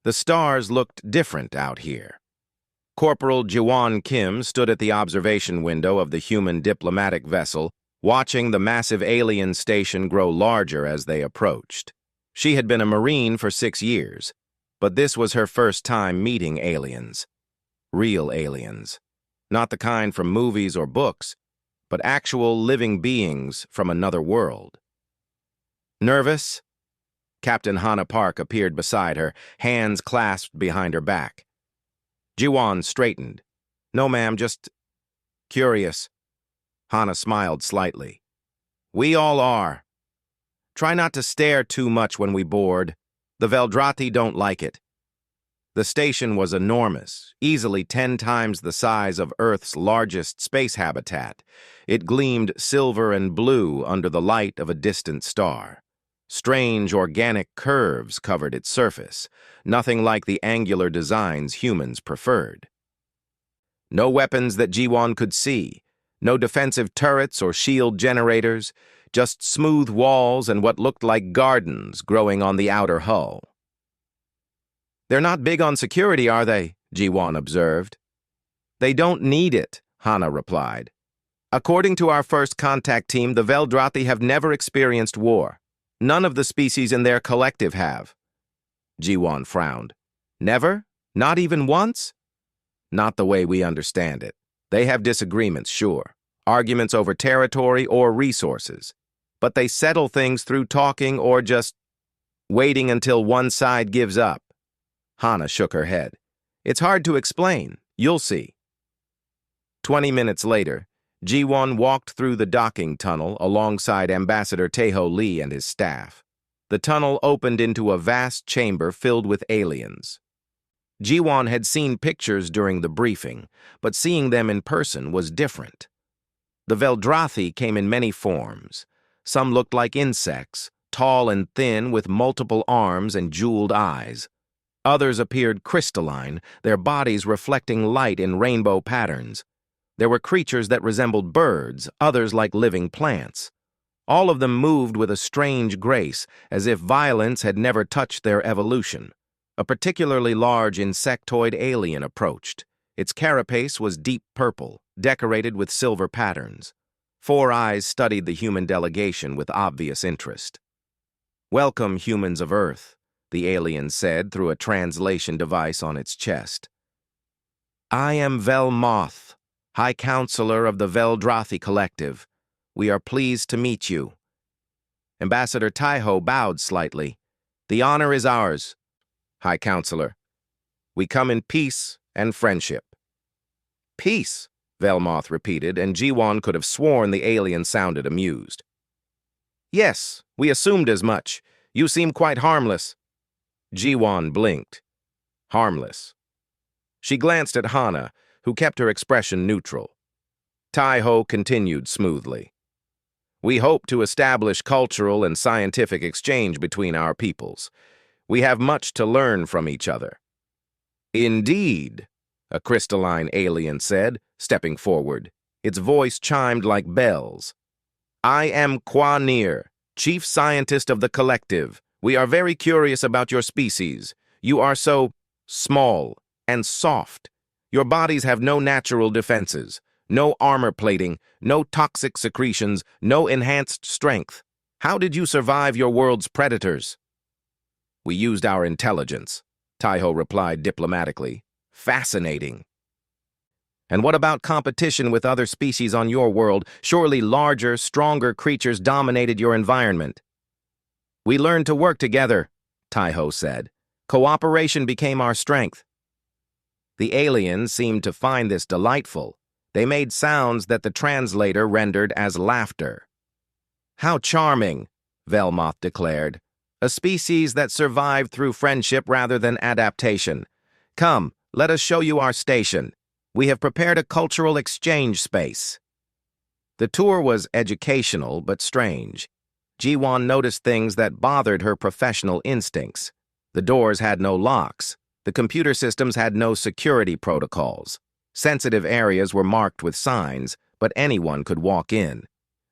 The stars looked different out here. Corporal Jiwon Kim stood at the observation window of the human diplomatic vessel, watching the massive alien station grow larger as they approached. She had been a Marine for 6 years, but this was her first time meeting aliens. Real aliens. Not the kind from movies or books, but actual living beings from another world. Nervous? Captain Hana Park appeared beside her, hands clasped behind her back. Jiwon straightened. "No, ma'am, just curious." Hana smiled slightly. "We all are. Try not to stare too much when we board. The Veldrathi don't like it." The station was enormous, easily 10 times the size of Earth's largest space habitat. It gleamed silver and blue under the light of a distant star. Strange organic curves covered its surface, nothing like the angular designs humans preferred. No weapons that Jiwon could see, no defensive turrets or shield generators, just smooth walls and what looked like gardens growing on the outer hull. "They're not big on security, are they?" Jiwon observed. "They don't need it," Hana replied. "According to our first contact team, the Veldrathi have never experienced war. None of the species in their collective have." Jiwon frowned. "Never? Not even once?" "Not the way we understand it. They have disagreements, sure. Arguments over territory or resources. But they settle things through talking or just waiting until one side gives up." Hana shook her head. "It's hard to explain. You'll see." 20 minutes later, Jiwon walked through the docking tunnel alongside Ambassador Taeho Lee and his staff. The tunnel opened into a vast chamber filled with aliens. Jiwon had seen pictures during the briefing, but seeing them in person was different. The Veldrathi came in many forms. Some looked like insects, tall and thin with multiple arms and jeweled eyes. Others appeared crystalline, their bodies reflecting light in rainbow patterns. There were creatures that resembled birds, others like living plants. All of them moved with a strange grace, as if violence had never touched their evolution. A particularly large insectoid alien approached. Its carapace was deep purple, decorated with silver patterns. 4 eyes studied the human delegation with obvious interest. "Welcome, humans of Earth," the alien said through a translation device on its chest. "I am Velmoth, High Counselor of the Veldrathi Collective. We are pleased to meet you." Ambassador Taeho bowed slightly. "The honor is ours, High Counselor. We come in peace and friendship." "Peace," Velmoth repeated, and Jiwon could have sworn the alien sounded amused. "Yes, we assumed as much. You seem quite harmless." Jiwon blinked. "Harmless." She glanced at Hana, who kept her expression neutral. Taeho continued smoothly. "We hope to establish cultural and scientific exchange between our peoples. We have much to learn from each other." "Indeed," a crystalline alien said, stepping forward. Its voice chimed like bells. "I am Kwa Nir, Chief Scientist of the Collective. We are very curious about your species. You are so small and soft. Your bodies have no natural defenses, no armor plating, no toxic secretions, no enhanced strength. How did you survive your world's predators?" "We used our intelligence," Taeho replied diplomatically. "Fascinating." "And what about competition with other species on your world? Surely larger, stronger creatures dominated your environment." "We learned to work together," Taeho said. "Cooperation became our strength." The aliens seemed to find this delightful. They made sounds that the translator rendered as laughter. "How charming," Velmoth declared. "A species that survived through friendship rather than adaptation. Come, let us show you our station. We have prepared a cultural exchange space." The tour was educational but strange. Jiwon noticed things that bothered her professional instincts. The doors had no locks. The computer systems had no security protocols. Sensitive areas were marked with signs, but anyone could walk in.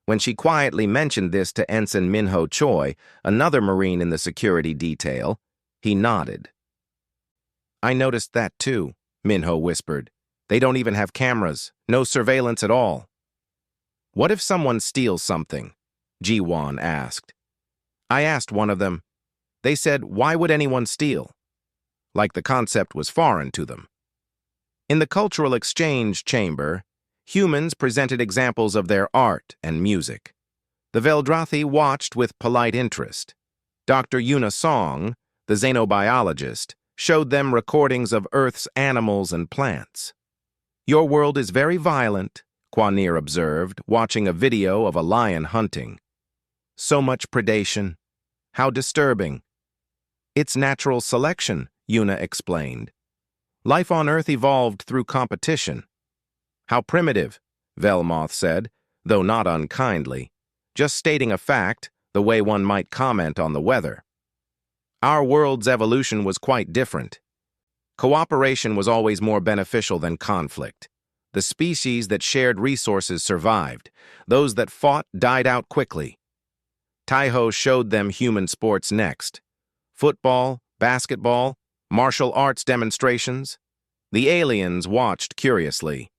When she quietly mentioned this to Ensign Minho Choi, another Marine in the security detail, he nodded. I noticed that too, Minho whispered. They don't even have cameras, no surveillance at all. What if someone steals something? Ji-won asked. I asked one of them. They said, why would anyone steal? Like the concept was foreign to them. In the cultural exchange chamber, humans presented examples of their art and music. The Veldrathi watched with polite interest. Dr. Yuna Song, the xenobiologist, showed them recordings of Earth's animals and plants. Your world is very violent, Kwanir observed, watching a video of a lion hunting. So much predation. How disturbing. It's natural selection, Yuna explained. Life on Earth evolved through competition. How primitive, Velmoth said, though not unkindly, just stating a fact, the way one might comment on the weather. Our world's evolution was quite different. Cooperation was always more beneficial than conflict. The species that shared resources survived. Those that fought died out quickly. Taiho showed them human sports next. Football, basketball, martial arts demonstrations. The aliens watched curiously.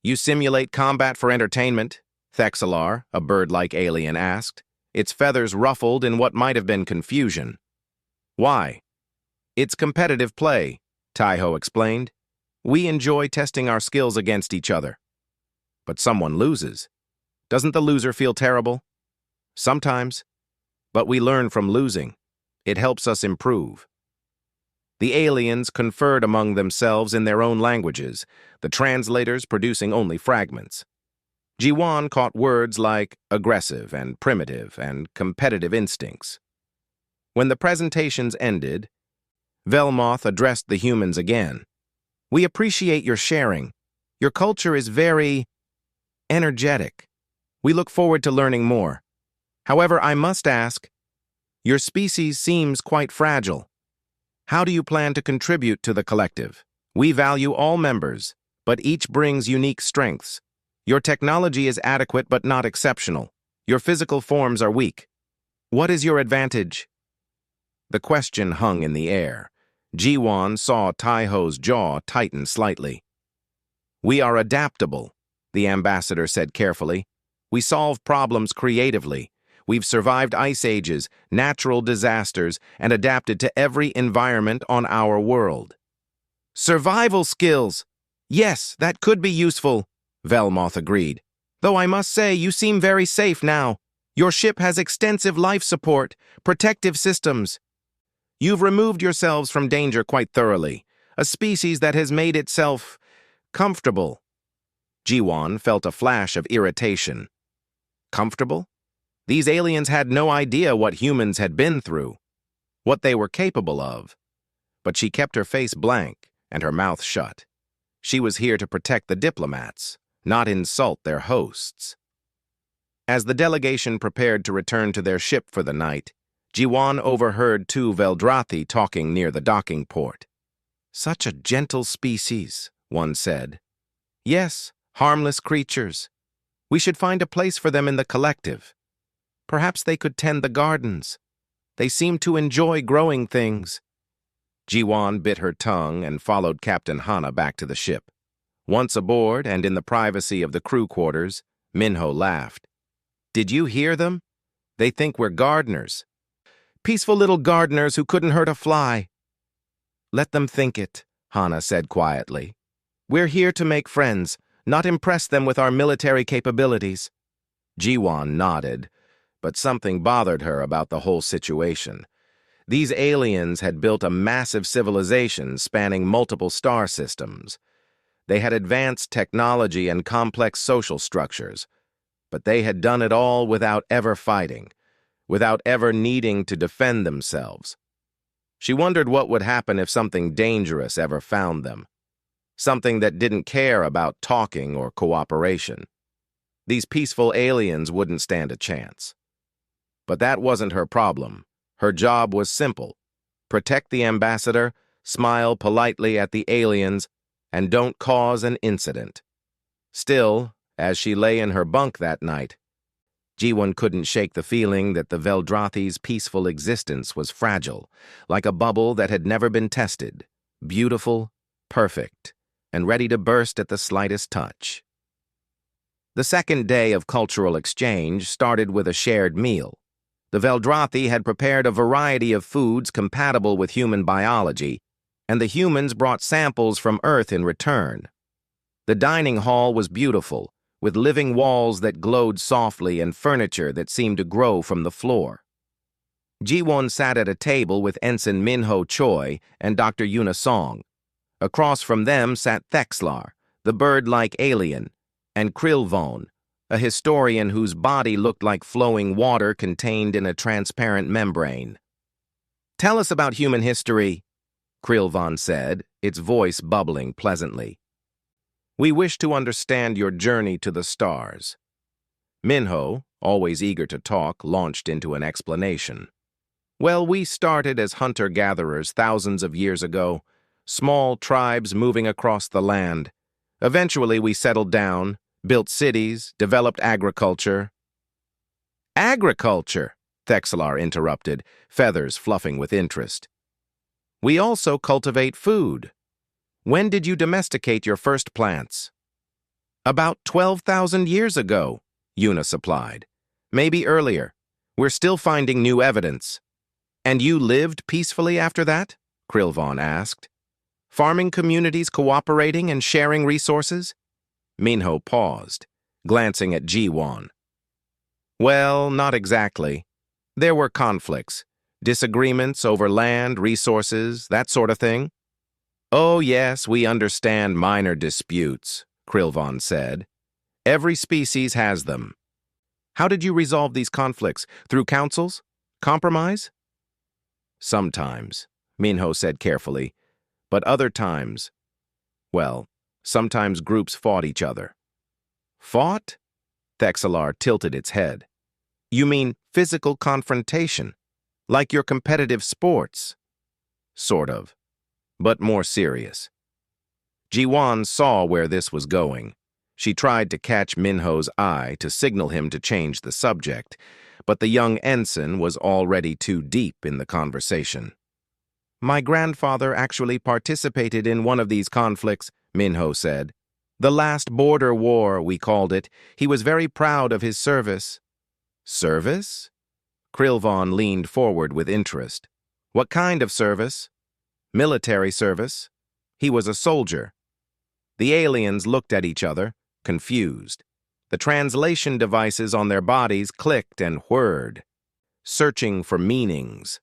You simulate combat for entertainment? Thexalar, a bird-like alien, asked, its feathers ruffled in what might have been confusion. Why? It's competitive play, Taiho explained. We enjoy testing our skills against each other. But someone loses. Doesn't the loser feel terrible? Sometimes. But we learn from losing. It helps us improve. The aliens conferred among themselves in their own languages, the translators producing only fragments. Ji-won caught words like aggressive and primitive and competitive instincts. When the presentations ended, Velmoth addressed the humans again. We appreciate your sharing. Your culture is very energetic. We look forward to learning more. However, I must ask, your species seems quite fragile. How do you plan to contribute to the collective? We value all members, but each brings unique strengths. Your technology is adequate but not exceptional. Your physical forms are weak. What is your advantage? The question hung in the air. Ji-won saw Taiho's jaw tighten slightly. We are adaptable, the ambassador said carefully. We solve problems creatively. We've survived ice ages, natural disasters, and adapted to every environment on our world. Survival skills! Yes, that could be useful, Velmoth agreed. Though I must say you seem very safe now. Your ship has extensive life support, protective systems. You've removed yourselves from danger quite thoroughly, a species that has made itself comfortable. Ji-won felt a flash of irritation. Comfortable? These aliens had no idea what humans had been through, what they were capable of. But she kept her face blank and her mouth shut. She was here to protect the diplomats, not insult their hosts. As the delegation prepared to return to their ship for the night, Ji-won overheard two Veldrathi talking near the docking port. Such a gentle species, one said. Yes, harmless creatures. We should find a place for them in the collective. Perhaps they could tend the gardens. They seem to enjoy growing things. Ji-won bit her tongue and followed Captain Hana back to the ship. Once aboard and in the privacy of the crew quarters, Minho laughed. Did you hear them? They think we're gardeners. Peaceful little gardeners who couldn't hurt a fly. Let them think it, Hana said quietly. We're here to make friends, not impress them with our military capabilities. Ji-won nodded, but something bothered her about the whole situation. These aliens had built a massive civilization spanning multiple star systems. They had advanced technology and complex social structures, but they had done it all without ever fighting, without ever needing to defend themselves. She wondered what would happen if something dangerous ever found them, something that didn't care about talking or cooperation. These peaceful aliens wouldn't stand a chance. But that wasn't her problem. Her job was simple. Protect the ambassador, smile politely at the aliens, and don't cause an incident. Still, as she lay in her bunk that night, Ji-won couldn't shake the feeling that the Veldrathi's peaceful existence was fragile, like a bubble that had never been tested. beautiful, perfect, and ready to burst at the slightest touch. The second day of cultural exchange started with a shared meal. The Veldrathi had prepared a variety of foods compatible with human biology, and the humans brought samples from Earth in return. The dining hall was beautiful, with living walls that glowed softly and furniture that seemed to grow from the floor. Jiwon sat at a table with Ensign Minho Choi and Dr. Yuna Song. Across from them sat Thexlar, the bird-like alien, and Krilvon, a historian whose body looked like flowing water contained in a transparent membrane. "Tell us about human history," Krilvon said, its voice bubbling pleasantly. "We wish to understand your journey to the stars." Minho, always eager to talk, launched into an explanation. "Well, we started as hunter-gatherers thousands of years ago, small tribes moving across the land. Eventually, we settled down, built cities, developed agriculture." "Agriculture?" Thexlar interrupted, feathers fluffing with interest. "We also cultivate food. When did you domesticate your first plants?" "About 12,000 years ago," Yuna supplied. "Maybe earlier. We're still finding new evidence." "And you lived peacefully after that?" Krilvon asked. "Farming communities cooperating and sharing resources?" Minho paused, glancing at Jiwon. "Well, not exactly. There were conflicts, disagreements over land, resources, that sort of thing." "Oh yes, we understand minor disputes," Krilvon said. "Every species has them." "How did you resolve these conflicts? Through councils? Compromise?" "Sometimes," Minho said carefully, "but other times, well, sometimes groups fought each other." "Fought?" Thexlar tilted its head. "You mean physical confrontation, like your competitive sports?" "Sort of, but more serious." Jiwon saw where this was going. She tried to catch Minho's eye to signal him to change the subject, but the young ensign was already too deep in the conversation. "My grandfather actually participated in one of these conflicts," Minho said. "The last border war, we called it. He was very proud of his service." "Service?" Krilvon leaned forward with interest. "What kind of service?" "Military service. He was a soldier." The aliens looked at each other, confused. The translation devices on their bodies clicked and whirred, searching for meanings.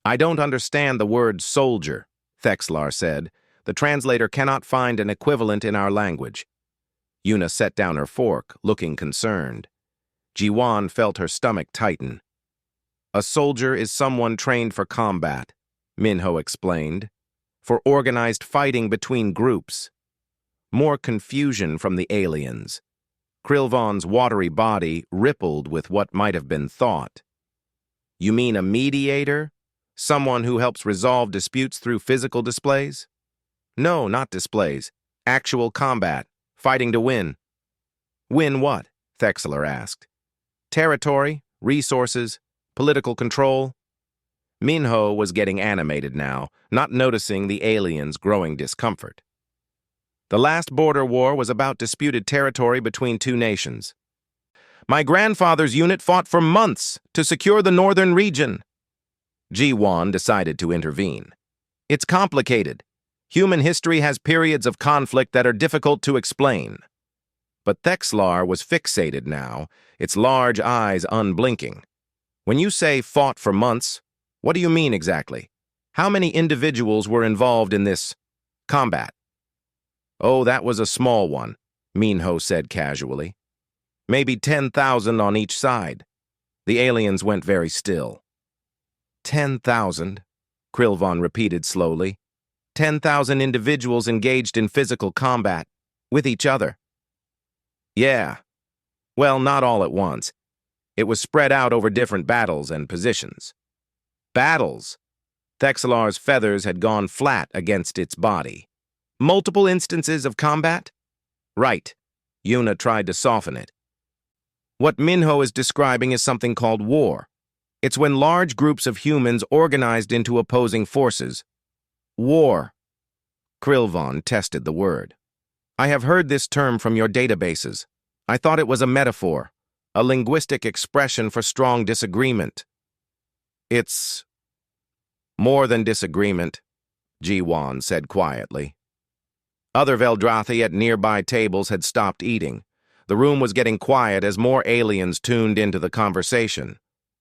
"I don't understand the word soldier," Thexlar said. "The translator cannot find an equivalent in our language." Yuna set down her fork, looking concerned. Jiwon felt her stomach tighten. "A soldier is someone trained for combat," Minho explained, "for organized fighting between groups." More confusion from the aliens. Krilvon's watery body rippled with what might have been thought. "You mean a mediator? Someone who helps resolve disputes through physical displays?" "No, not displays. Actual combat. Fighting to win." "Win what?" Thexlar asked. "Territory, resources, political control." Minho was getting animated now, not noticing the aliens' growing discomfort. "The last border war was about disputed territory between two nations. My grandfather's unit fought for months to secure the northern region." Jiwon decided to intervene. "It's complicated. Human history has periods of conflict that are difficult to explain." But Thexlar was fixated now, its large eyes unblinking. "When you say fought for months, what do you mean exactly? How many individuals were involved in this combat?" "Oh, that was a small one," Minho said casually. "Maybe 10,000 on each side." The aliens went very still. 10,000, Krilvon repeated slowly. 10,000 individuals engaged in physical combat, with each other. "Yeah. Well, not all at once. It was spread out over different battles and positions." "Battles?" Thexlar's feathers had gone flat against its body. "Multiple instances of combat?" "Right." Yuna tried to soften it. "What Minho is describing is something called war. It's when large groups of humans organized into opposing forces." War. Krilvon tested the word. I have heard this term from your databases. I thought it was a metaphor, a linguistic expression for strong disagreement. It's more than disagreement, Jiwan said quietly. Other Veldrathi at nearby tables had stopped eating. The room was getting quiet as more aliens tuned into the conversation.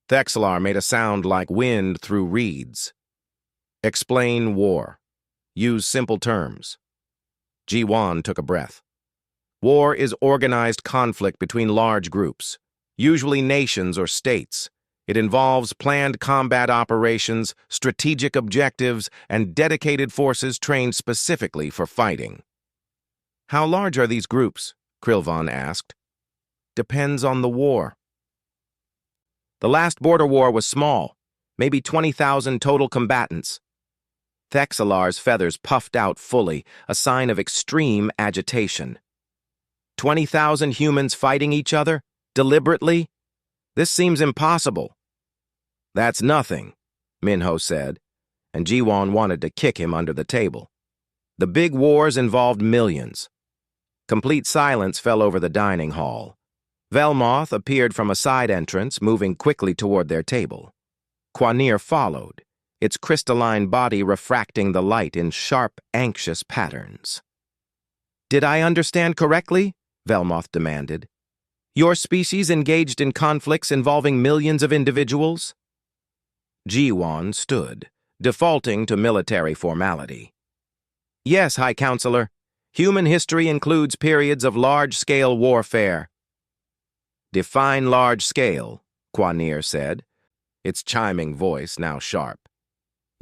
Thexlar made a sound like wind through reeds. Explain war. Use simple terms. Jiwan took a breath. War is organized conflict between large groups, usually nations or states. It involves planned combat operations, strategic objectives, and dedicated forces trained specifically for fighting. How large are these groups? Krilvon asked. Depends on the war. The last border war was small, maybe 20,000 total combatants. Thexalar's feathers puffed out fully, a sign of extreme agitation. 20,000 humans fighting each other? Deliberately? This seems impossible. That's nothing, Minho said, and Jiwan wanted to kick him under the table. The big wars involved millions. Complete silence fell over the dining hall. Velmoth appeared from a side entrance, moving quickly toward their table. Quanir followed, its crystalline body refracting the light in sharp, anxious patterns. Did I understand correctly? Velmoth demanded. Your species engaged in conflicts involving millions of individuals? Jiwan stood, defaulting to military formality. Yes, High Counselor. Human history includes periods of large-scale warfare. Define large-scale, Quanir said, its chiming voice now sharp.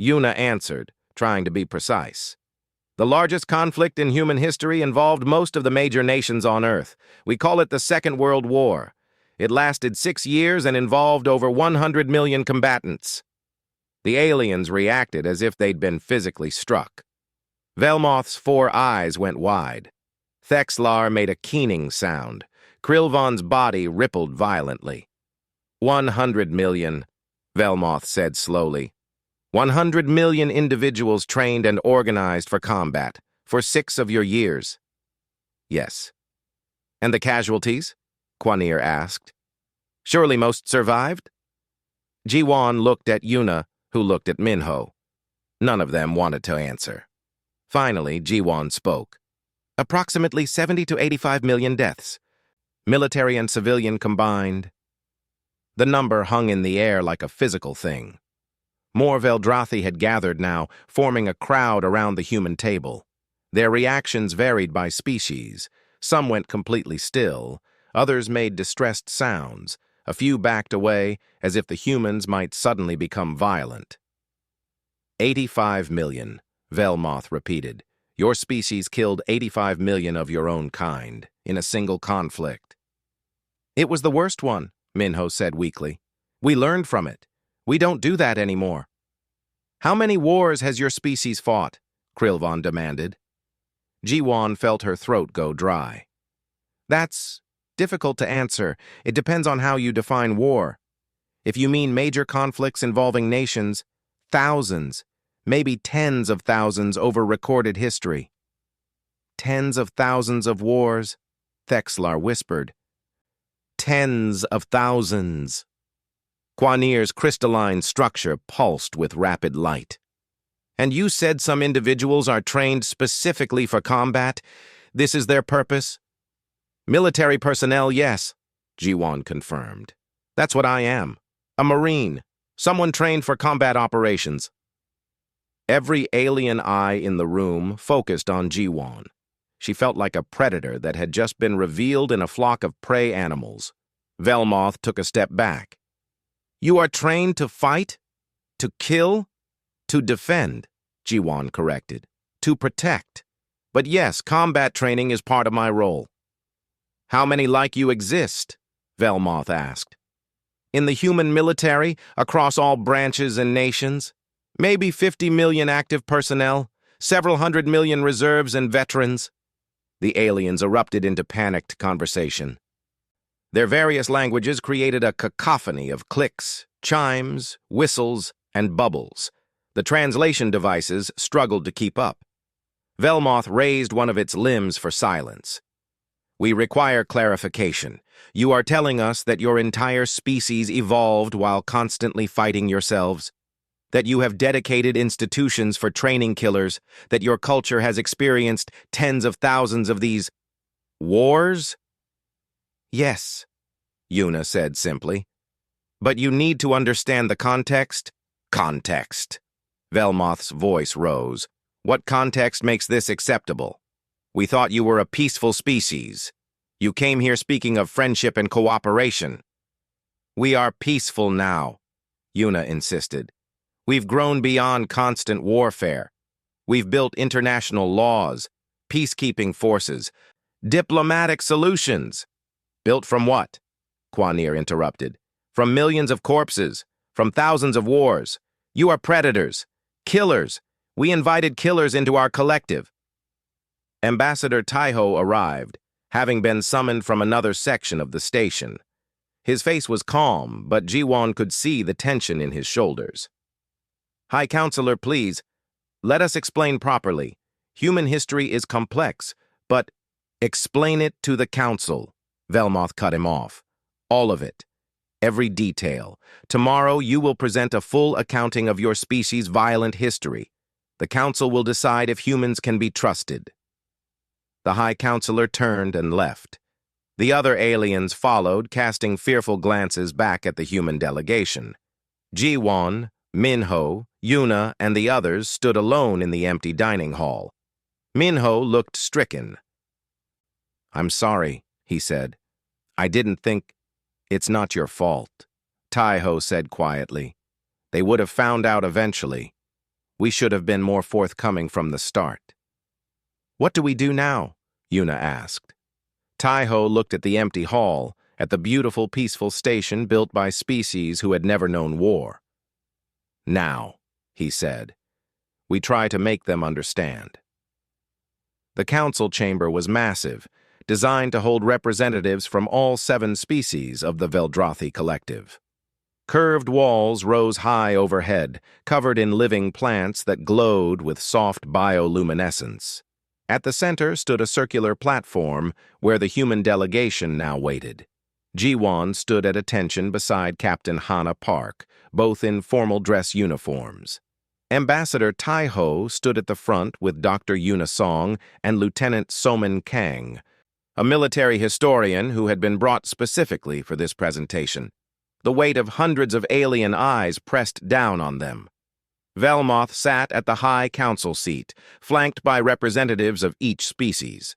Yuna answered, trying to be precise. The largest conflict in human history involved most of the major nations on Earth. We call it the Second World War. It lasted 6 years and involved over 100 million combatants. The aliens reacted as if they'd been physically struck. Velmoth's 4 eyes went wide. Thexlar made a keening sound. Krilvon's body rippled violently. 100 million, Velmoth said slowly. 100 million individuals trained and organized for combat, for 6 of your years. Yes. And the casualties? Quanir asked. Surely most survived? Jiwan looked at Yuna, who looked at Minho. None of them wanted to answer. Finally, Jiwan spoke. Approximately 70 to 85 million deaths. Military and civilian combined. The number hung in the air like a physical thing. More Veldrathi had gathered now, forming a crowd around the human table. Their reactions varied by species. Some went completely still, others made distressed sounds, a few backed away as if the humans might suddenly become violent. 85 million, Velmoth repeated. Your species killed 85 million of your own kind, in a single conflict. It was the worst one, Minho said weakly. We learned from it. We don't do that anymore. How many wars has your species fought? Krilvon demanded. Jiwan felt her throat go dry. That's difficult to answer. It depends on how you define war. If you mean major conflicts involving nations, thousands, maybe tens of thousands over recorded history. Tens of thousands of wars, Thexlar whispered. Tens of thousands. Quanir's crystalline structure pulsed with rapid light. And you said some individuals are trained specifically for combat? This is their purpose? Military personnel, yes, Jiwan confirmed. That's what I am. A Marine. Someone trained for combat operations. Every alien eye in the room focused on Jiwan. She felt like a predator that had just been revealed in a flock of prey animals. Velmoth took a step back. You are trained to fight? To kill? To defend, Jiwan corrected. To protect. But yes, combat training is part of my role. How many like you exist? Velmoth asked. In the human military, across all branches and nations? Maybe 50 million active personnel, several hundred million reserves and veterans. The aliens erupted into panicked conversation. Their various languages created a cacophony of clicks, chimes, whistles, and bubbles. The translation devices struggled to keep up. Velmoth raised one of its limbs for silence. We require clarification. You are telling us that your entire species evolved while constantly fighting yourselves, that you have dedicated institutions for training killers, that your culture has experienced tens of thousands of these wars? Yes, Yuna said simply. But you need to understand the context. Context. Velmoth's voice rose. What context makes this acceptable? We thought you were a peaceful species. You came here speaking of friendship and cooperation. We are peaceful now, Yuna insisted. We've grown beyond constant warfare. We've built international laws, peacekeeping forces, diplomatic solutions. Built from what? Quanir interrupted. From millions of corpses, from thousands of wars. You are predators, killers. We invited killers into our collective. Ambassador Taiho arrived, having been summoned from another section of the station. His face was calm, but Jiwon could see the tension in his shoulders. High Counselor, please, let us explain properly. Human history is complex, but explain it to the Council. Velmoth cut him off. All of it. Every detail. Tomorrow you will present a full accounting of your species' violent history. The Council will decide if humans can be trusted. The High Counselor turned and left. The other aliens followed, casting fearful glances back at the human delegation. Jiwon, Minho, Yuna, and the others stood alone in the empty dining hall. Minho looked stricken. I'm sorry, he said. I didn't think. It's not your fault, Taiho said quietly. They would have found out eventually. We should have been more forthcoming from the start. What do we do now? Yuna asked. Taiho looked at the empty hall, at the beautiful, peaceful station built by species who had never known war. Now, he said, we try to make them understand. The council chamber was massive, designed to hold representatives from all 7 species of the Veldrathi collective. Curved walls rose high overhead, covered in living plants that glowed with soft bioluminescence. At the center stood a circular platform where the human delegation now waited. Jiwon stood at attention beside Captain Hana Park, both in formal dress uniforms. Ambassador Taiho stood at the front with Dr. Yuna Song and Lieutenant Somin Kang, a military historian who had been brought specifically for this presentation. The weight of hundreds of alien eyes pressed down on them. Velmoth sat at the High Council seat, flanked by representatives of each species.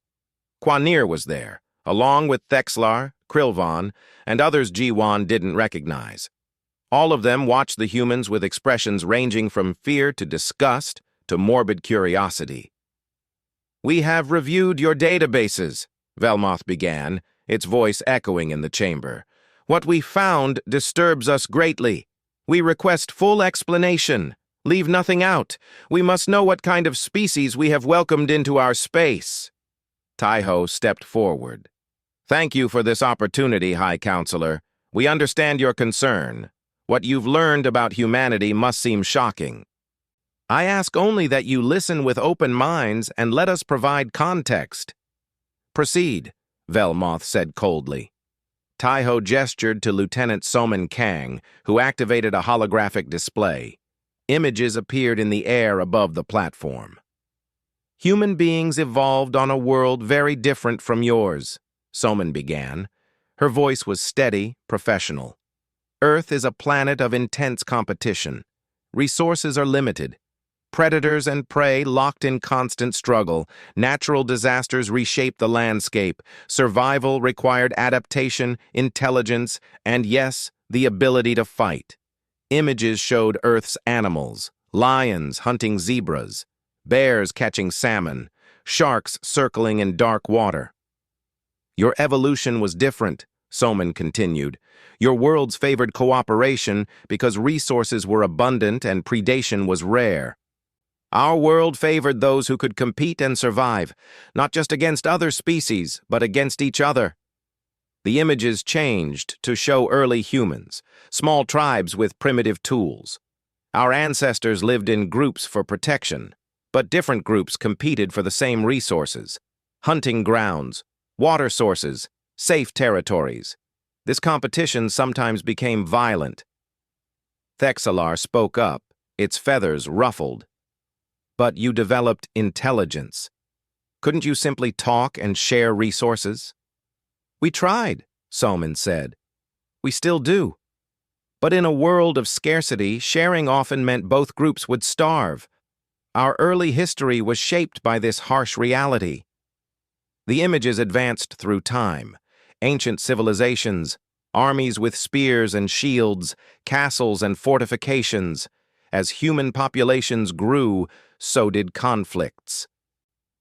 Quanir was there, along with Thexlar, Krilvan, and others Jiwon didn't recognize. All of them watched the humans with expressions ranging from fear to disgust to morbid curiosity. We have reviewed your databases, Velmoth began, its voice echoing in the chamber. What we found disturbs us greatly. We request full explanation. Leave nothing out. We must know what kind of species we have welcomed into our space. Taiho stepped forward. Thank you for this opportunity, High Counselor. We understand your concern. What you've learned about humanity must seem shocking. I ask only that you listen with open minds and let us provide context. Proceed, Velmoth said coldly. Taiho gestured to Lieutenant Somin Kang, who activated a holographic display. Images appeared in the air above the platform. Human beings evolved on a world very different from yours, Somin began. Her voice was steady, professional. Earth is a planet of intense competition. Resources are limited. Predators and prey locked in constant struggle. Natural disasters reshape the landscape. Survival required adaptation, intelligence, and yes, the ability to fight. Images showed Earth's animals, lions hunting zebras, bears catching salmon, sharks circling in dark water. Your evolution was different, Somin continued. Your worlds favored cooperation because resources were abundant and predation was rare. Our world favored those who could compete and survive, not just against other species, but against each other. The images changed to show early humans, small tribes with primitive tools. Our ancestors lived in groups for protection, but different groups competed for the same resources: hunting grounds, water sources, safe territories. This competition sometimes became violent. Thexalar spoke up, its feathers ruffled. But you developed intelligence. Couldn't you simply talk and share resources? We tried, Soman said. We still do. But in a world of scarcity, sharing often meant both groups would starve. Our early history was shaped by this harsh reality. The images advanced through time: ancient civilizations, armies with spears and shields, castles and fortifications. As human populations grew, so did conflicts.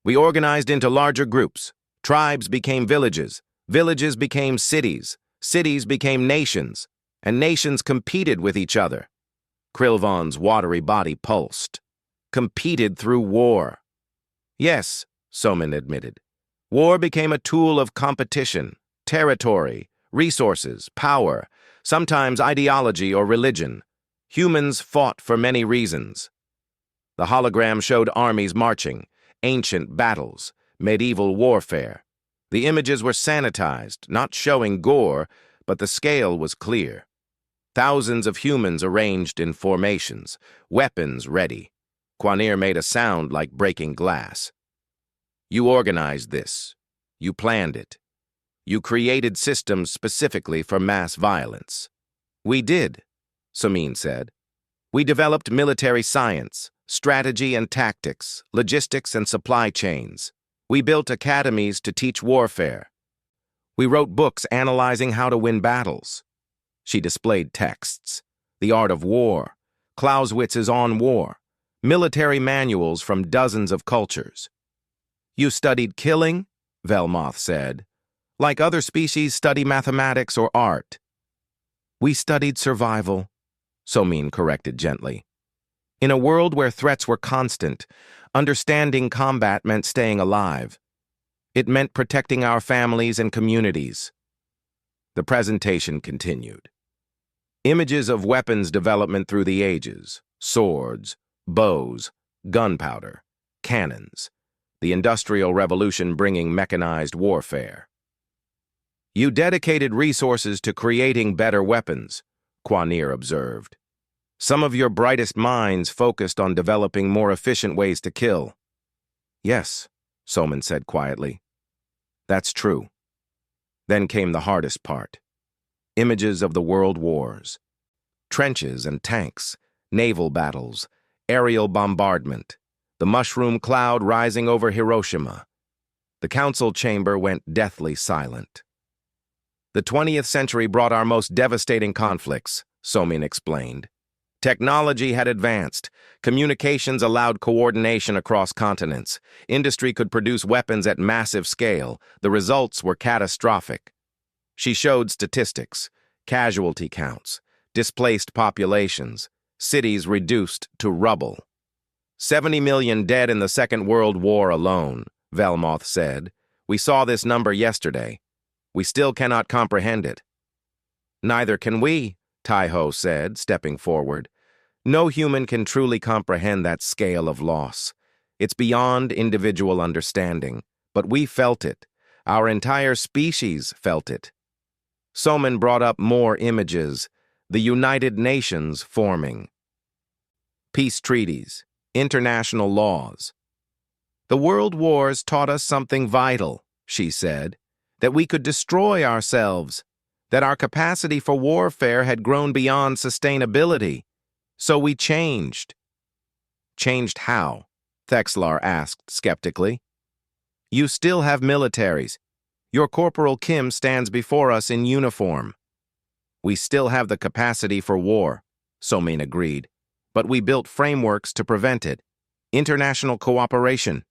We organized into larger groups. Tribes became villages, villages became cities, cities became nations, and nations competed with each other. Krilvon's watery body pulsed. Competed through war. Yes, Soman admitted. War became a tool of competition, territory, resources, power, sometimes ideology or religion. Humans fought for many reasons. The hologram showed armies marching, ancient battles, medieval warfare. The images were sanitized, not showing gore, but the scale was clear. Thousands of humans arranged in formations, weapons ready. Quanir made a sound like breaking glass. You organized this. You planned it. You created systems specifically for mass violence. We did, Samin said. We developed military science, strategy and tactics, logistics and supply chains. We built academies to teach warfare. We wrote books analyzing how to win battles. She displayed texts: The Art of War, Clausewitz's On War, military manuals from dozens of cultures. You studied killing, Velmoth said, like other species study mathematics or art. We studied survival, Somin corrected gently. In a world where threats were constant, understanding combat meant staying alive. It meant protecting our families and communities. The presentation continued. Images of weapons development through the ages: swords, bows, gunpowder, cannons. The Industrial Revolution bringing mechanized warfare. You dedicated resources to creating better weapons, Quanir observed. Some of your brightest minds focused on developing more efficient ways to kill. Yes, Soman said quietly. That's true. Then came the hardest part. Images of the world wars. Trenches and tanks, naval battles, aerial bombardment, the mushroom cloud rising over Hiroshima. The council chamber went deathly silent. The 20th century brought our most devastating conflicts, Somin explained. Technology had advanced. Communications allowed coordination across continents. Industry could produce weapons at massive scale. The results were catastrophic. She showed statistics: casualty counts, displaced populations, cities reduced to rubble. 70 million dead in the Second World War alone, Velmoth said. We saw this number yesterday. We still cannot comprehend it. Neither can we, Taiho said, stepping forward. No human can truly comprehend that scale of loss. It's beyond individual understanding, but we felt it. Our entire species felt it. Soman brought up more images: the United Nations forming. Peace treaties, international laws. The world wars taught us something vital, she said, that we could destroy ourselves, that our capacity for warfare had grown beyond sustainability. So we changed. Changed how? Thexlar asked skeptically. You still have militaries. Your Corporal Kim stands before us in uniform. We still have the capacity for war, Somin agreed, but we built frameworks to prevent it. International cooperation,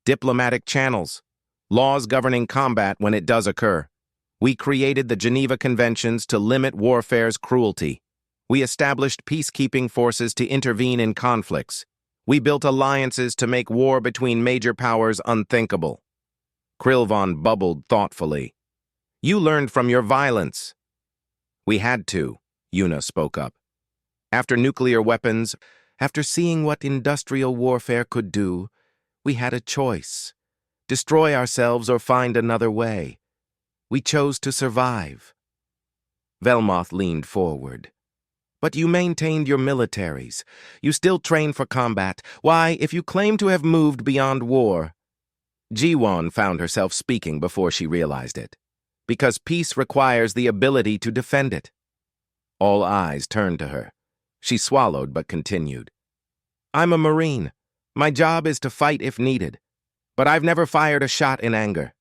diplomatic channels, laws governing combat when it does occur. We created the Geneva Conventions to limit warfare's cruelty. We established peacekeeping forces to intervene in conflicts. We built alliances to make war between major powers unthinkable. Krilvon bubbled thoughtfully. You learned from your violence. We had to, Yuna spoke up. After nuclear weapons, after seeing what industrial warfare could do, we had a choice: destroy ourselves or find another way. We chose to survive. Velmoth leaned forward. But you maintained your militaries. You still train for combat. Why, if you claim to have moved beyond war? Jiwon found herself speaking before she realized it. Because peace requires the ability to defend it. All eyes turned to her. She swallowed but continued. I'm a Marine. My job is to fight if needed. But I've never fired a shot in anger.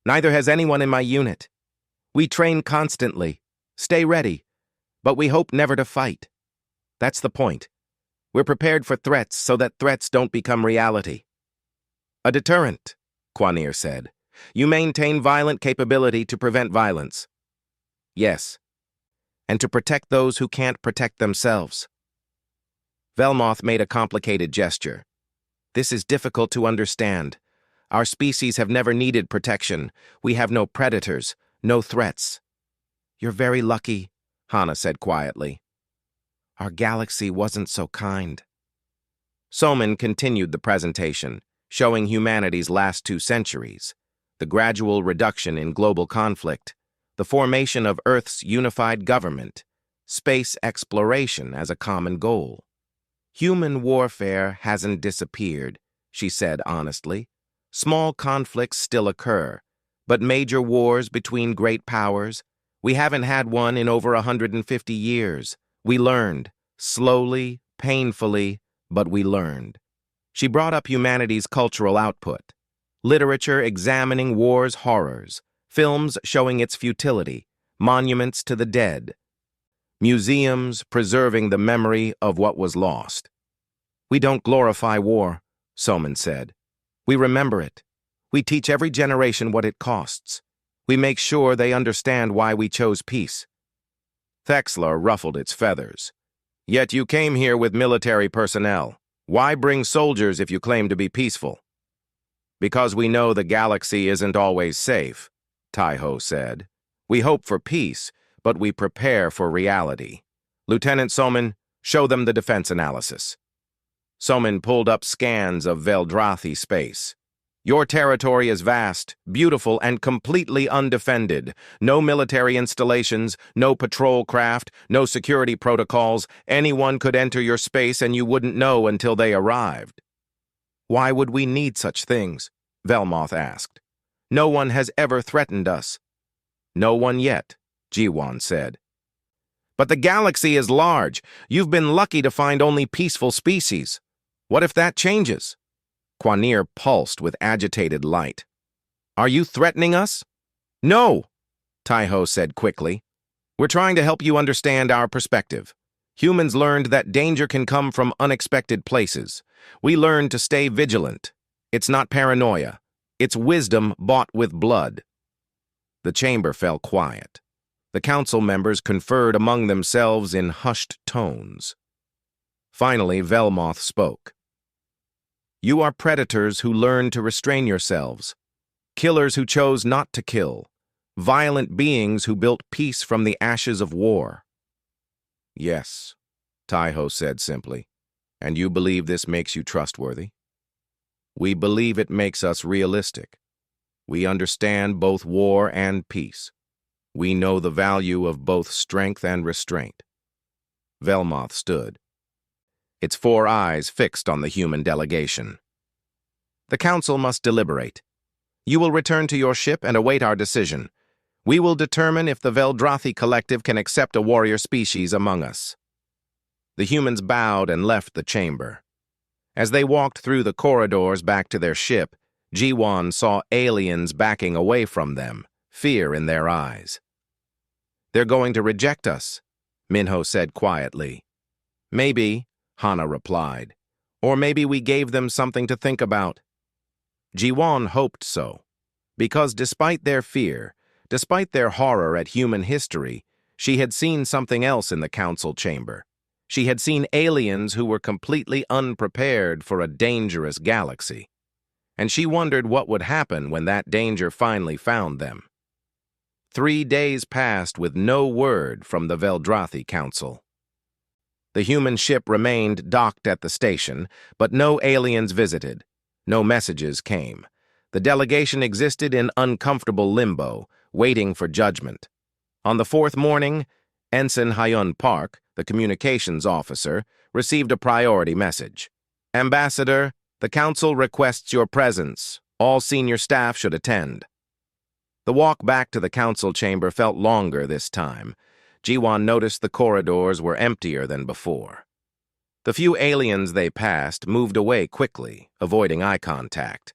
Neither has anyone in my unit. We train constantly. Stay ready. But we hope never to fight. That's the point. We're prepared for threats so that threats don't become reality. A deterrent, Quanir said. You maintain violent capability to prevent violence. Yes. And to protect those who can't protect themselves. Velmoth made a complicated gesture. This is difficult to understand. Our species have never needed protection. We have no predators, no threats. You're very lucky, Hana said quietly. Our galaxy wasn't so kind. Soman continued the presentation, showing humanity's last 2 centuries, the gradual reduction in global conflict, the formation of Earth's unified government, space exploration as a common goal. Human warfare hasn't disappeared, she said honestly. Small conflicts still occur, but major wars between great powers, we haven't had one in over 150 years. We learned, slowly, painfully, but we learned. She brought up humanity's cultural output, literature examining war's horrors, films showing its futility, monuments to the dead, museums preserving the memory of what was lost. We don't glorify war, Soman said. We remember it. We teach every generation what it costs. We make sure they understand why we chose peace. Thexla ruffled its feathers. Yet you came here with military personnel. Why bring soldiers if you claim to be peaceful? Because we know the galaxy isn't always safe, Taiho said. We hope for peace, but we prepare for reality. Lieutenant Soman, show them the defense analysis. Soman pulled up scans of Veldrathi space. Your territory is vast, beautiful, and completely undefended. No military installations, no patrol craft, no security protocols. Anyone could enter your space and you wouldn't know until they arrived. Why would we need such things? Velmoth asked. No one has ever threatened us. No one yet, Jiwon said. But the galaxy is large. You've been lucky to find only peaceful species. What if that changes? Quanir pulsed with agitated light. Are you threatening us? No, Taiho said quickly. We're trying to help you understand our perspective. Humans learned that danger can come from unexpected places. We learned to stay vigilant. It's not paranoia. It's wisdom bought with blood. The chamber fell quiet. The council members conferred among themselves in hushed tones. Finally, Velmoth spoke. You are predators who learned to restrain yourselves, killers who chose not to kill, violent beings who built peace from the ashes of war. Yes, Taiho said simply. And you believe this makes you trustworthy? We believe it makes us realistic. We understand both war and peace. We know the value of both strength and restraint. Velmoth stood, its 4 eyes fixed on the human delegation. The council must deliberate. You will return to your ship and await our decision. We will determine if the Veldrathi collective can accept a warrior species among us. The humans bowed and left the chamber. As they walked through the corridors back to their ship, Jiwon saw aliens backing away from them, fear in their eyes. They're going to reject us, Minho said quietly. Maybe, Hana replied. Or maybe we gave them something to think about. Jiwon hoped so, because despite their fear, despite their horror at human history, she had seen something else in the council chamber. She had seen aliens who were completely unprepared for a dangerous galaxy. And she wondered what would happen when that danger finally found them. 3 days passed with no word from the Veldrathi Council. The human ship remained docked at the station, but no aliens visited. No messages came. The delegation existed in uncomfortable limbo, waiting for judgment. On the fourth morning, Ensign Hyun Park, the communications officer, received a priority message. Ambassador, the Council requests your presence. All senior staff should attend. The walk back to the Council chamber felt longer this time. Ji-won noticed the corridors were emptier than before. The few aliens they passed moved away quickly, avoiding eye contact.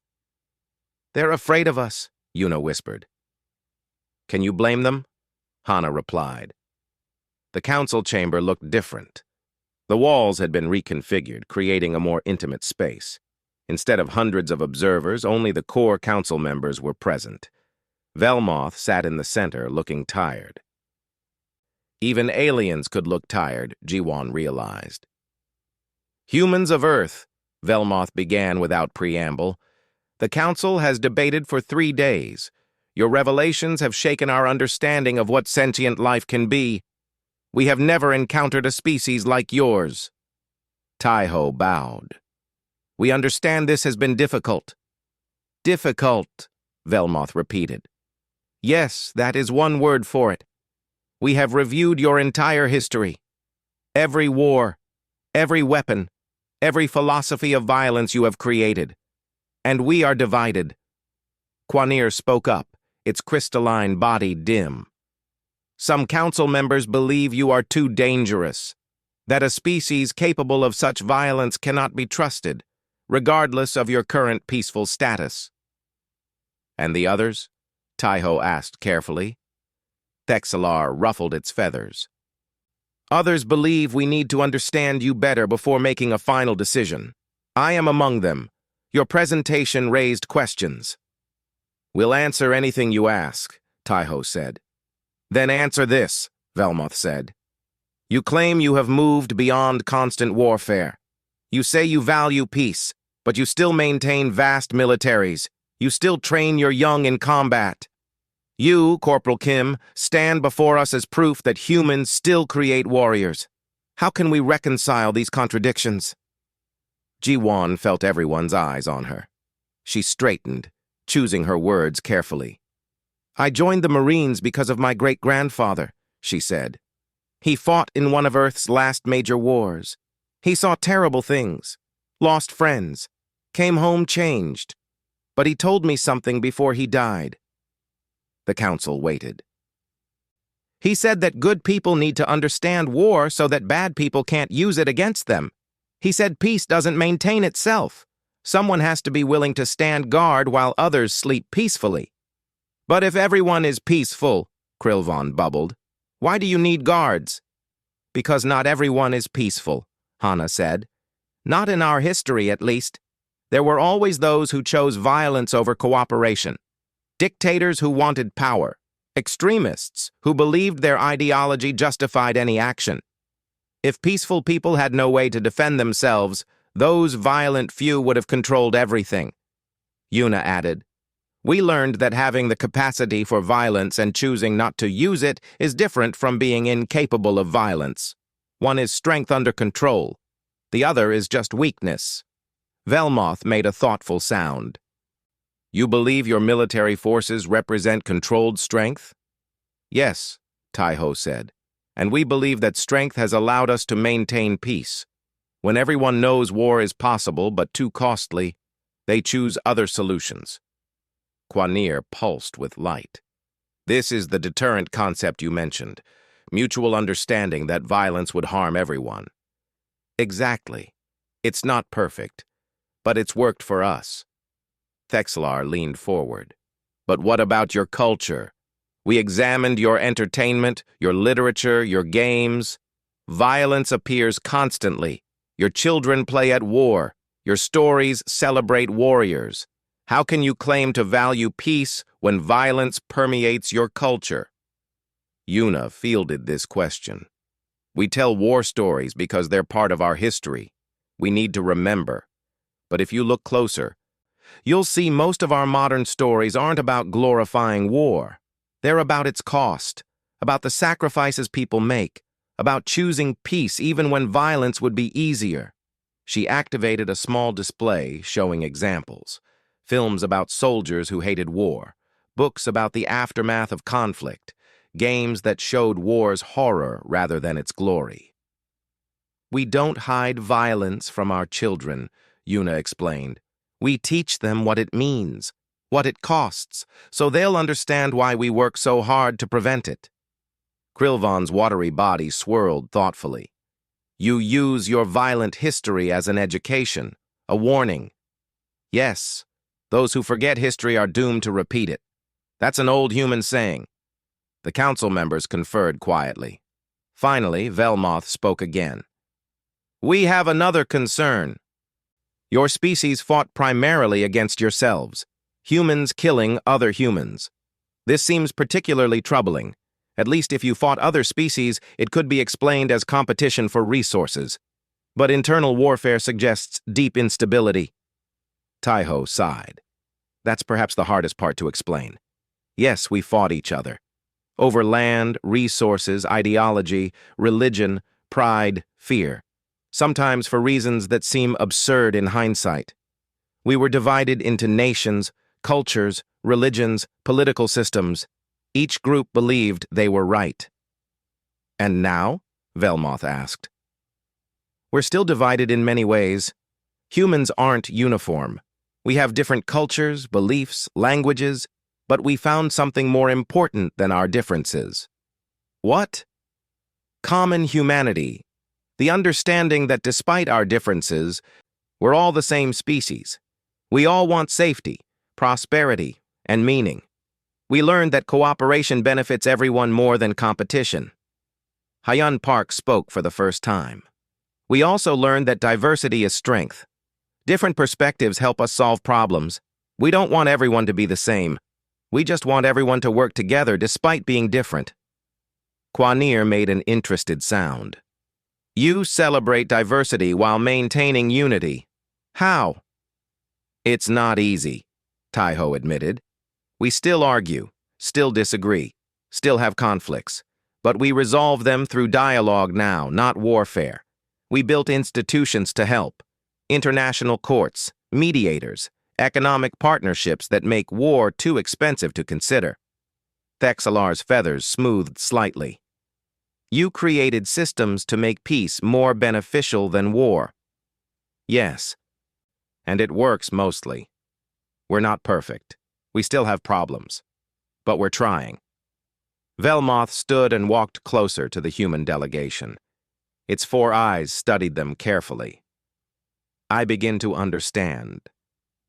"They're afraid of us," Yuna whispered. "Can you blame them?" Hana replied. The council chamber looked different. The walls had been reconfigured, creating a more intimate space. Instead of hundreds of observers, only the core council members were present. Velmoth sat in the center, looking tired. Even aliens could look tired, Ji-won realized. "Humans of Earth," Velmoth began without preamble, "the Council has debated for 3 days. Your revelations have shaken our understanding of what sentient life can be. We have never encountered a species like yours." Taiho bowed. "We understand this has been difficult." "Difficult," Velmoth repeated. "Yes, that is one word for it. We have reviewed your entire history. Every war, every weapon, every philosophy of violence you have created. And we are divided." Quanir spoke up, its crystalline body dim. "Some council members believe you are too dangerous, that a species capable of such violence cannot be trusted, regardless of your current peaceful status." "And the others?" Taiho asked carefully. Thexelar ruffled its feathers. "Others believe we need to understand you better before making a final decision. I am among them. Your presentation raised questions." "We'll answer anything you ask," Taiho said. "Then answer this," Velmoth said. "You claim you have moved beyond constant warfare. You say you value peace, but you still maintain vast militaries. You still train your young in combat. You, Corporal Kim, stand before us as proof that humans still create warriors. How can we reconcile these contradictions?" Ji-won felt everyone's eyes on her. She straightened, choosing her words carefully. "I joined the Marines because of my great-grandfather," she said. "He fought in one of Earth's last major wars. He saw terrible things, lost friends, came home changed. But he told me something before he died." The council waited. "He said that good people need to understand war so that bad people can't use it against them. He said peace doesn't maintain itself. Someone has to be willing to stand guard while others sleep peacefully." "But if everyone is peaceful," Krilvon bubbled, "why do you need guards?" "Because not everyone is peaceful," Hana said. "Not in our history, at least. There were always those who chose violence over cooperation. Dictators who wanted power. Extremists who believed their ideology justified any action. If peaceful people had no way to defend themselves, those violent few would have controlled everything." Yuna added, "We learned that having the capacity for violence and choosing not to use it is different from being incapable of violence. One is strength under control. The other is just weakness." Velmoth made a thoughtful sound. "You believe your military forces represent controlled strength?" "Yes," Taiho said, "and we believe that strength has allowed us to maintain peace. When everyone knows war is possible but too costly, they choose other solutions." Quanir pulsed with light. "This is the deterrent concept you mentioned, mutual understanding that violence would harm everyone." "Exactly. It's not perfect, but it's worked for us." Thexelar leaned forward. "But what about your culture? We examined your entertainment, your literature, your games. Violence appears constantly. Your children play at war. Your stories celebrate warriors. How can you claim to value peace when violence permeates your culture?" Yuna fielded this question. "We tell war stories because they're part of our history. We need to remember. But if you look closer, you'll see most of our modern stories aren't about glorifying war. They're about its cost, about the sacrifices people make, about choosing peace even when violence would be easier. She activated a small display showing examples, films about soldiers who hated war, books about the aftermath of conflict, games that showed war's horror rather than its glory. "We don't hide violence from our children," Yuna explained. "We teach them what it means, what it costs, so they'll understand why we work so hard to prevent it." Krilvan's watery body swirled thoughtfully. "You use your violent history as an education, a warning." "Yes, those who forget history are doomed to repeat it. That's an old human saying." The council members conferred quietly. Finally, Velmoth spoke again. "We have another concern. Your species fought primarily against yourselves, humans killing other humans. This seems particularly troubling. At least if you fought other species, it could be explained as competition for resources. But internal warfare suggests deep instability." Taiho sighed. "That's perhaps the hardest part to explain. Yes, we fought each other. Over land, resources, ideology, religion, pride, fear. Sometimes for reasons that seem absurd in hindsight. We were divided into nations, cultures, religions, political systems. Each group believed they were right." "And now?" Velmoth asked. "We're still divided in many ways. Humans aren't uniform. We have different cultures, beliefs, languages, but we found something more important than our differences." "What?" "Common humanity. The understanding that despite our differences, we're all the same species. We all want safety, prosperity, and meaning. We learned that cooperation benefits everyone more than competition." Hyun Park spoke for the first time. "We also learned that diversity is strength. Different perspectives help us solve problems. We don't want everyone to be the same. We just want everyone to work together despite being different." Kwanir made an interested sound. "You celebrate diversity while maintaining unity. How?" "It's not easy," Taiho admitted. "We still argue, still disagree, still have conflicts, but we resolve them through dialogue now, not warfare. We built institutions to help, international courts, mediators, economic partnerships that make war too expensive to consider." Thexalar's feathers smoothed slightly. "You created systems to make peace more beneficial than war." "Yes, and it works mostly. We're not perfect. We still have problems, but we're trying." Velmoth stood and walked closer to the human delegation. Its 4 eyes studied them carefully. "I begin to understand,"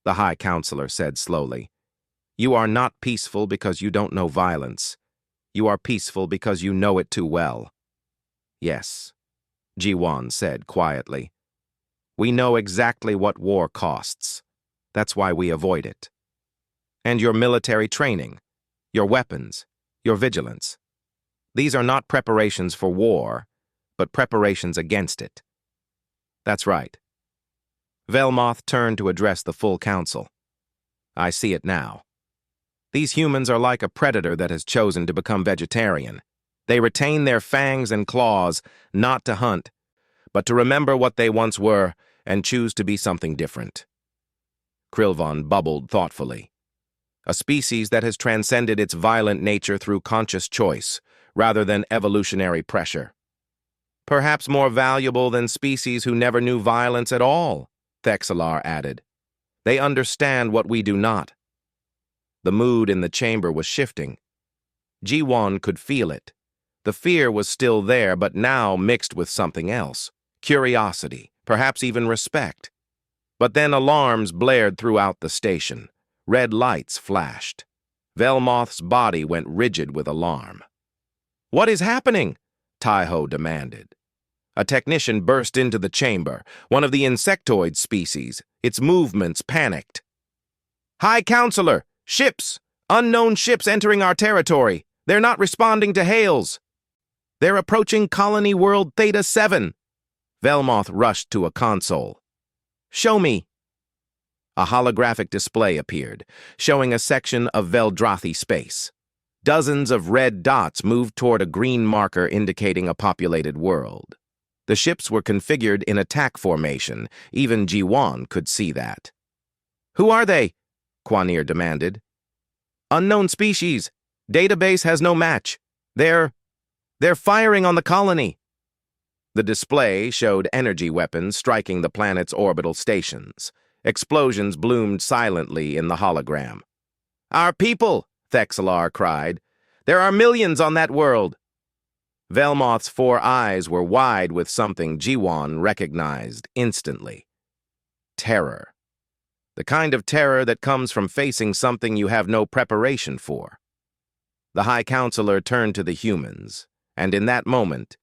the High Counselor said slowly. "You are not peaceful because you don't know violence. You are peaceful because you know it too well." "Yes," Jiwon said quietly. "We know exactly what war costs. That's why we avoid it. And your military training, your weapons, your vigilance. These are not preparations for war, but preparations against it." "That's right." Velmoth turned to address the full council. "I see it now. These humans are like a predator that has chosen to become vegetarian. They retain their fangs and claws, not to hunt, but to remember what they once were and choose to be something different." Krilvan bubbled thoughtfully. "A species that has transcended its violent nature through conscious choice, rather than evolutionary pressure. Perhaps more valuable than species who never knew violence at all," Thexalar added. "They understand what we do not." The mood in the chamber was shifting. Jiwon could feel it. The fear was still there, but now mixed with something else. Curiosity, perhaps even respect. But then alarms blared throughout the station. Red lights flashed. Velmoth's body went rigid with alarm. "What is happening?" Taiho demanded. A technician burst into the chamber, one of the insectoid species, its movements panicked. "High Counselor! Ships! Unknown ships entering our territory! They're not responding to hails! They're approaching Colony World Theta 7! Velmoth rushed to a console. "Show me!" A holographic display appeared, showing a section of Veldrathi space. Dozens of red dots moved toward a green marker indicating a populated world. The ships were configured in attack formation. Even Ji-won could see that. "Who are they?" Kwanir demanded. "Unknown species. Database has no match. They're firing on the colony." The display showed energy weapons striking the planet's orbital stations. Explosions bloomed silently in the hologram. "Our people!" Thexelar cried. "There are millions on that world." Velmoth's 4 eyes were wide with something Ji-won recognized instantly. Terror. The kind of terror that comes from facing something you have no preparation for. The High Counselor turned to the humans, and in that moment,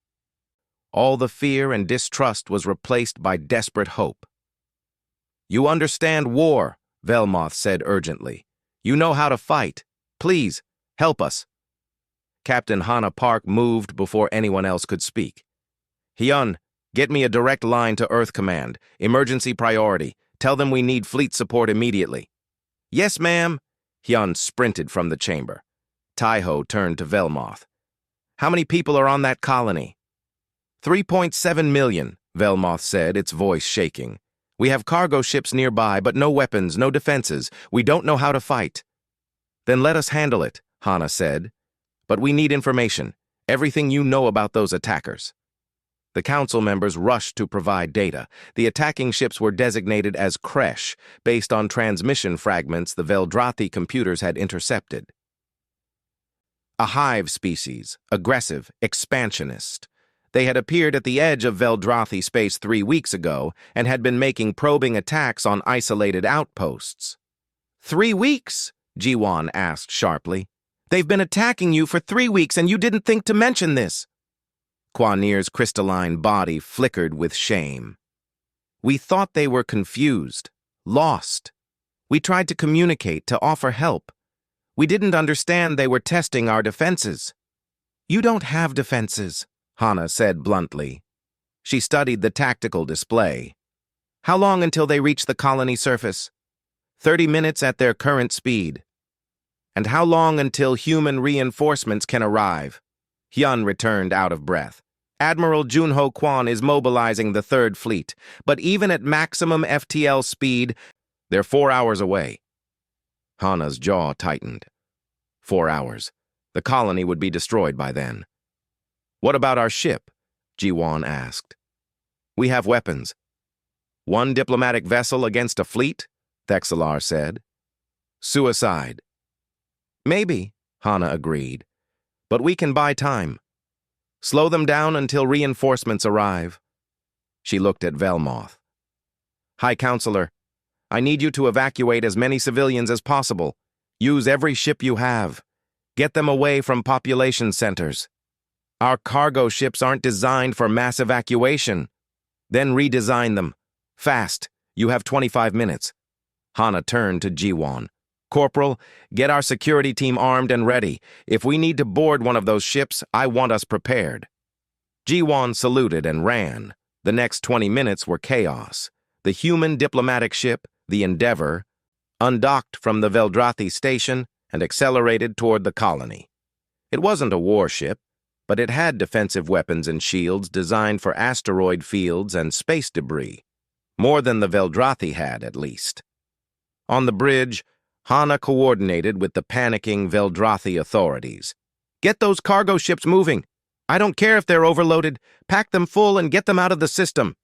all the fear and distrust was replaced by desperate hope. "You understand war," Velmoth said urgently. "You know how to fight. Please, help us." Captain Hana Park moved before anyone else could speak. "Hyun, get me a direct line to Earth Command. Emergency priority. Tell them we need fleet support immediately." "Yes, ma'am." Hyun sprinted from the chamber. Taiho turned to Velmoth. "How many people are on that colony?" 3.7 million, Velmoth said, its voice shaking. "We have cargo ships nearby, but no weapons, no defenses. We don't know how to fight." "Then let us handle it," Hana said. "But we need information, everything you know about those attackers." The council members rushed to provide data. The attacking ships were designated as Kresh, based on transmission fragments the Veldrathi computers had intercepted. A hive species, aggressive, expansionist. They had appeared at the edge of Veldrathi space 3 weeks ago and had been making probing attacks on isolated outposts. 3 weeks? Ji-won asked sharply. "They've been attacking you for 3 weeks and you didn't think to mention this." Kwanir's crystalline body flickered with shame. "We thought they were confused, lost. We tried to communicate, to offer help. We didn't understand they were testing our defenses." "You don't have defenses," Hana said bluntly. She studied the tactical display. "How long until they reach the colony surface?" 30 minutes at their current speed." "And how long until human reinforcements can arrive?" Hyun returned out of breath. "Admiral Junho Kwon is mobilizing the 3rd Fleet, but even at maximum FTL speed, they're 4 hours away." Hana's jaw tightened. 4 hours. The colony would be destroyed by then. "What about our ship?" Ji-won asked. "We have weapons." "One diplomatic vessel against a fleet?" Thexelar said. "Suicide." "Maybe," Hana agreed. "But we can buy time. Slow them down until reinforcements arrive." She looked at Velmoth. "High Counselor, I need you to evacuate as many civilians as possible. Use every ship you have. Get them away from population centers. Our cargo ships aren't designed for mass evacuation. Then redesign them. Fast. You have 25 minutes. Hana turned to Ji-won. "Corporal, get our security team armed and ready. If we need to board one of those ships, I want us prepared." Ji-won saluted and ran. The next 20 minutes were chaos. The human diplomatic ship, the Endeavor, undocked from the Veldrathi station and accelerated toward the colony. It wasn't a warship, but it had defensive weapons and shields designed for asteroid fields and space debris. More than the Veldrathi had, at least. On the bridge, Hana coordinated with the panicking Veldrathi authorities. "Get those cargo ships moving. I don't care if they're overloaded. Pack them full and get them out of the system."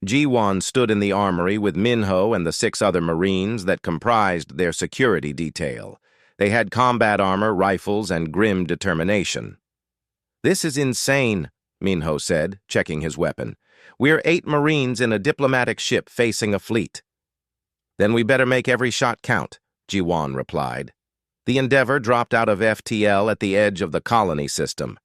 Ji-won stood in the armory with Minho and the 6 other Marines that comprised their security detail. They had combat armor, rifles, and grim determination. "This is insane," Minho said, checking his weapon. "We're 8 Marines in a diplomatic ship facing a fleet." "Then we better make every shot count," Ji-won replied. The Endeavor dropped out of FTL at the edge of the colony system.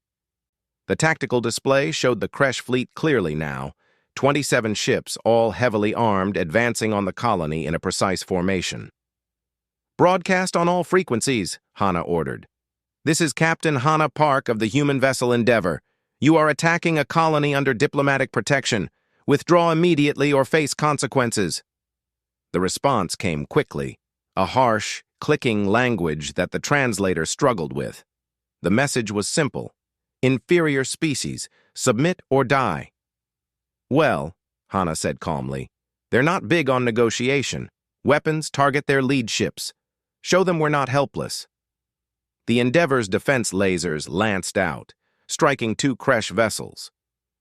The tactical display showed the Kresh fleet clearly now, 27 ships, all heavily armed, advancing on the colony in a precise formation. "Broadcast on all frequencies," Hana ordered. "This is Captain Hana Park of the human vessel Endeavor. You are attacking a colony under diplomatic protection. Withdraw immediately or face consequences." The response came quickly, a harsh, clicking language that the translator struggled with. The message was simple. Inferior species, submit or die. Well, Hana said calmly, they're not big on negotiation. Weapons target their lead ships. Show them we're not helpless. The Endeavor's defense lasers lanced out, striking 2 Kresh vessels.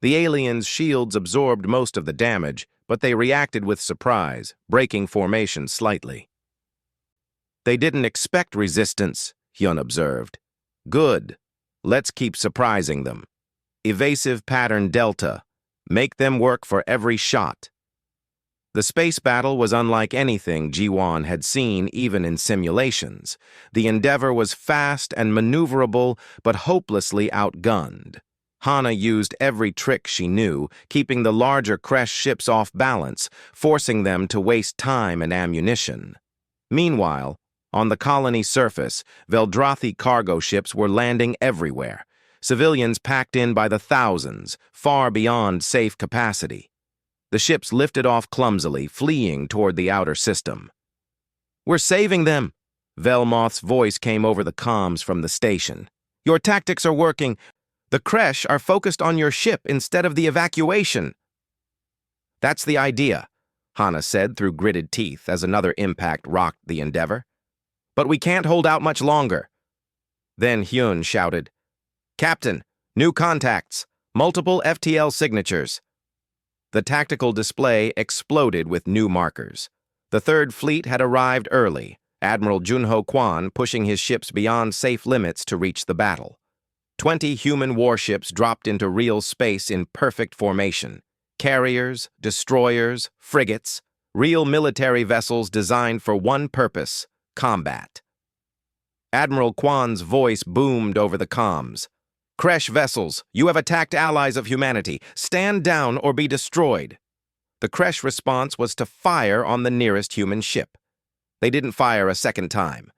The aliens' shields absorbed most of the damage, but they reacted with surprise, breaking formation slightly. They didn't expect resistance, Hyun observed. Good. Let's keep surprising them. Evasive pattern Delta. Make them work for every shot. The space battle was unlike anything Ji-won had seen even in simulations. The Endeavor was fast and maneuverable, but hopelessly outgunned. Hana used every trick she knew, keeping the larger Kresh ships off balance, forcing them to waste time and ammunition. Meanwhile, on the colony surface, Veldrathi cargo ships were landing everywhere. Civilians packed in by the thousands, far beyond safe capacity. The ships lifted off clumsily, fleeing toward the outer system. "We're saving them!" Velmoth's voice came over the comms from the station. "Your tactics are working. The Kresh are focused on your ship instead of the evacuation." "That's the idea," Hana said through gritted teeth as another impact rocked the Endeavor. "But we can't hold out much longer." Then Hyun shouted, "Captain, new contacts, multiple FTL signatures." The tactical display exploded with new markers. The Third Fleet had arrived early, Admiral Junho Kwan pushing his ships beyond safe limits to reach the battle. 20 human warships dropped into real space in perfect formation. Carriers, destroyers, frigates, real military vessels designed for one purpose: combat. Admiral Kwan's voice boomed over the comms. "Kresh vessels, you have attacked allies of humanity. Stand down or be destroyed." The Kresh response was to fire on the nearest human ship. They didn't fire a second time.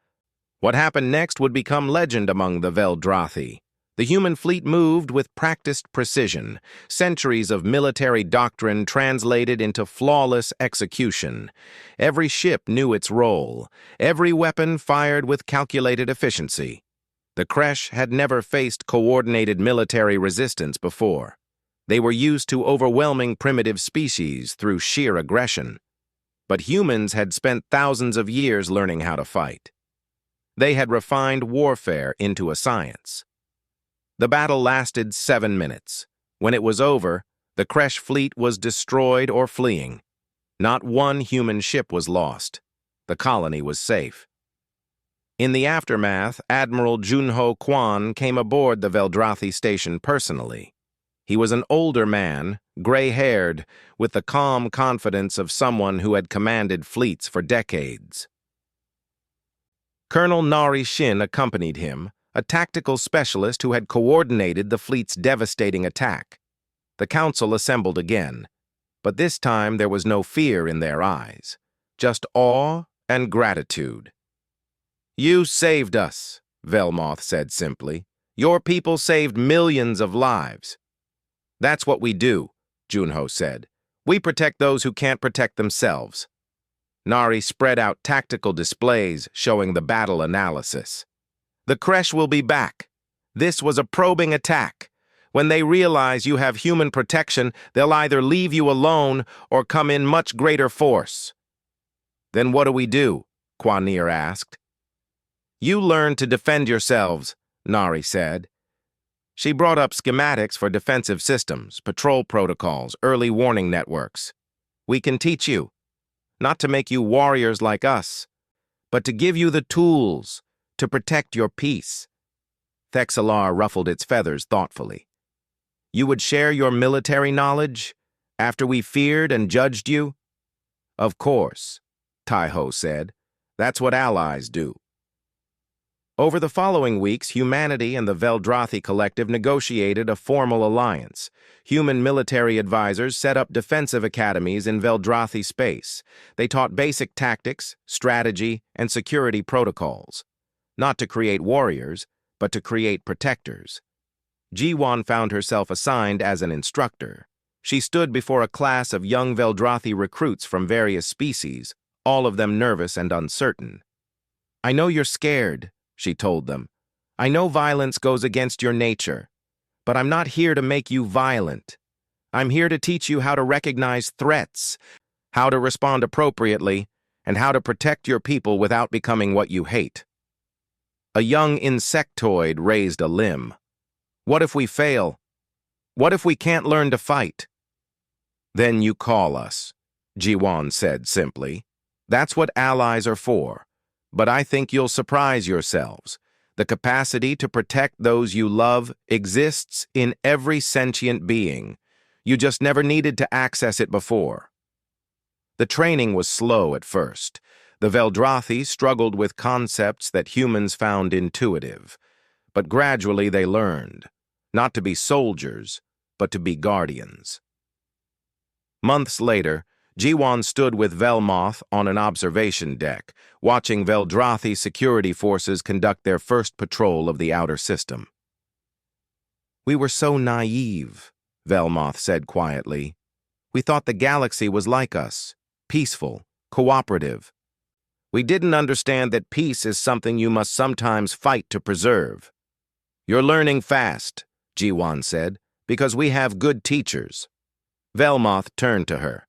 What happened next would become legend among the Veldrathi. The human fleet moved with practiced precision, centuries of military doctrine translated into flawless execution. Every ship knew its role, every weapon fired with calculated efficiency. The Kresh had never faced coordinated military resistance before. They were used to overwhelming primitive species through sheer aggression. But humans had spent thousands of years learning how to fight. They had refined warfare into a science. The battle lasted 7 minutes. When it was over, the Kresh fleet was destroyed or fleeing. Not one human ship was lost. The colony was safe. In the aftermath, Admiral Junho Kwan came aboard the Veldrathi station personally. He was an older man, gray-haired, with the calm confidence of someone who had commanded fleets for decades. Colonel Narration accompanied him, a tactical specialist who had coordinated the fleet's devastating attack. The council assembled again, but this time there was no fear in their eyes, just awe and gratitude. "You saved us," Velmoth said simply. "Your people saved millions of lives." "That's what we do," Junho said. "We protect those who can't protect themselves." Nari spread out tactical displays showing the battle analysis. "The Kresh will be back. This was a probing attack. When they realize you have human protection, they'll either leave you alone or come in much greater force." "Then what do we do?" Kwanir asked. "You learn to defend yourselves," Nari said. She brought up schematics for defensive systems, patrol protocols, early warning networks. "We can teach you, not to make you warriors like us, but to give you the tools to protect your peace." Thexalar ruffled its feathers thoughtfully. "You would share your military knowledge after we feared and judged you?" "Of course," Taiho said. "That's what allies do." Over the following weeks, humanity and the Veldrathi Collective negotiated a formal alliance. Human military advisors set up defensive academies in Veldrathi space. They taught basic tactics, strategy, and security protocols. Not to create warriors, but to create protectors. Ji-won found herself assigned as an instructor. She stood before a class of young Veldrathi recruits from various species, all of them nervous and uncertain. "I know you're scared," she told them, I know violence goes against your nature, but I'm not here to make you violent. I'm here to teach you how to recognize threats, how to respond appropriately, and how to protect your people without becoming what you hate. A young insectoid raised a limb. What if we fail? What if we can't learn to fight? Then you call us, Jiwan said simply. That's what allies are for. But I think you'll surprise yourselves. The capacity to protect those you love exists in every sentient being. You just never needed to access it before. The training was slow at first. The Veldrathi struggled with concepts that humans found intuitive. But gradually they learned, not to be soldiers, but to be guardians. Months later, Jiwan stood with Velmoth on an observation deck, watching Veldrathi security forces conduct their first patrol of the outer system. We were so naive, Velmoth said quietly. We thought the galaxy was like us, peaceful, cooperative. We didn't understand that peace is something you must sometimes fight to preserve. You're learning fast, Jiwan said, because we have good teachers. Velmoth turned to her.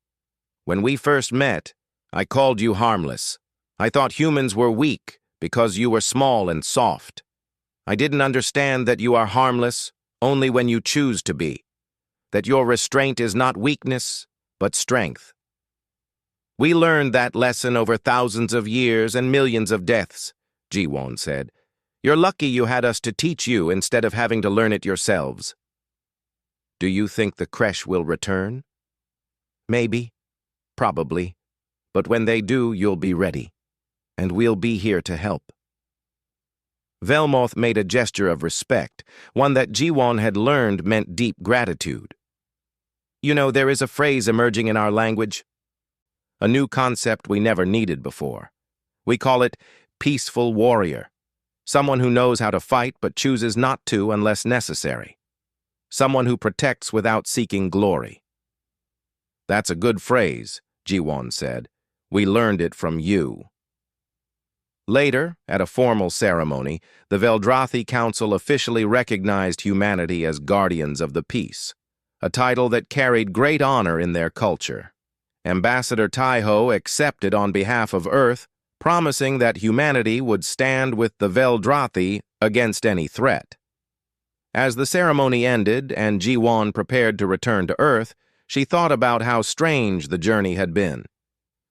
When we first met, I called you harmless. I thought humans were weak because you were small and soft. I didn't understand that you are harmless only when you choose to be, that your restraint is not weakness, but strength. We learned that lesson over thousands of years and millions of deaths, Jiwan said. You're lucky you had us to teach you instead of having to learn it yourselves. Do you think the creche will return? Maybe. Probably. But when they do, you'll be ready. And we'll be here to help. Velmoth made a gesture of respect, one that Jiwan had learned meant deep gratitude. You know, there is a phrase emerging in our language. A new concept we never needed before. We call it peaceful warrior. Someone who knows how to fight but chooses not to unless necessary. Someone who protects without seeking glory. That's a good phrase, Jiwan said. We learned it from you. Later, at a formal ceremony, the Veldrathi Council officially recognized humanity as guardians of the peace, a title that carried great honor in their culture. Ambassador Taiho accepted on behalf of Earth, promising that humanity would stand with the Veldrathi against any threat. As the ceremony ended and Jiwan prepared to return to Earth, she thought about how strange the journey had been.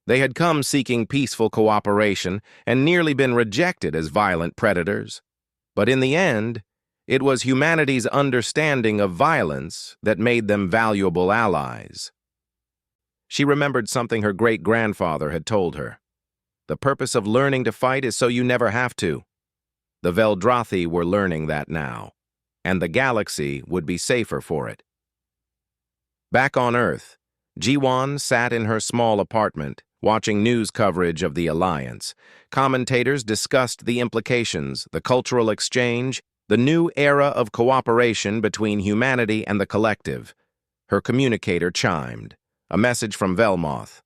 They had come seeking peaceful cooperation and nearly been rejected as violent predators. But in the end, it was humanity's understanding of violence that made them valuable allies. She remembered something her great-grandfather had told her. The purpose of learning to fight is so you never have to. The Veldrathi were learning that now, and the galaxy would be safer for it. Back on Earth, Jiwan sat in her small apartment, watching news coverage of the Alliance. Commentators discussed the implications, the cultural exchange, the new era of cooperation between humanity and the collective. Her communicator chimed, a message from Velmoth.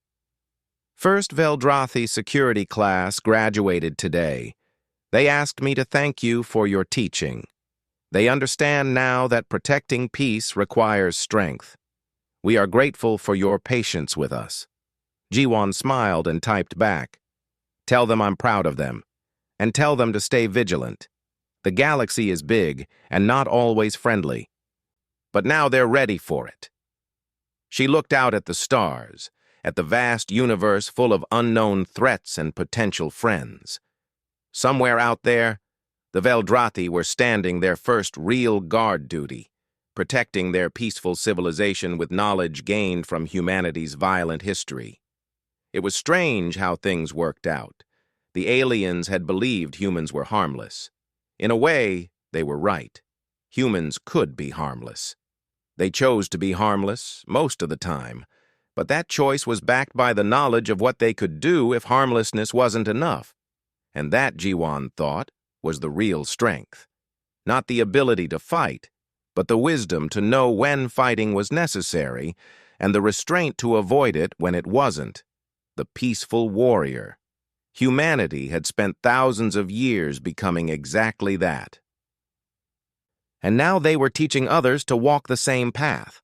First Veldrathi security class graduated today. They asked me to thank you for your teaching. They understand now that protecting peace requires strength. We are grateful for your patience with us. Jiwan smiled and typed back. Tell them I'm proud of them, and tell them to stay vigilant. The galaxy is big and not always friendly, but now they're ready for it. She looked out at the stars, at the vast universe full of unknown threats and potential friends. Somewhere out there, the Veldrathi were standing their first real guard duty, protecting their peaceful civilization with knowledge gained from humanity's violent history. It was strange how things worked out. The aliens had believed humans were harmless. In a way, they were right. Humans could be harmless. They chose to be harmless most of the time, but that choice was backed by the knowledge of what they could do if harmlessness wasn't enough. And that, Jiwan thought, was the real strength. Not the ability to fight, but the wisdom to know when fighting was necessary and the restraint to avoid it when it wasn't. The peaceful warrior. Humanity had spent thousands of years becoming exactly that. and now they were teaching others to walk the same path.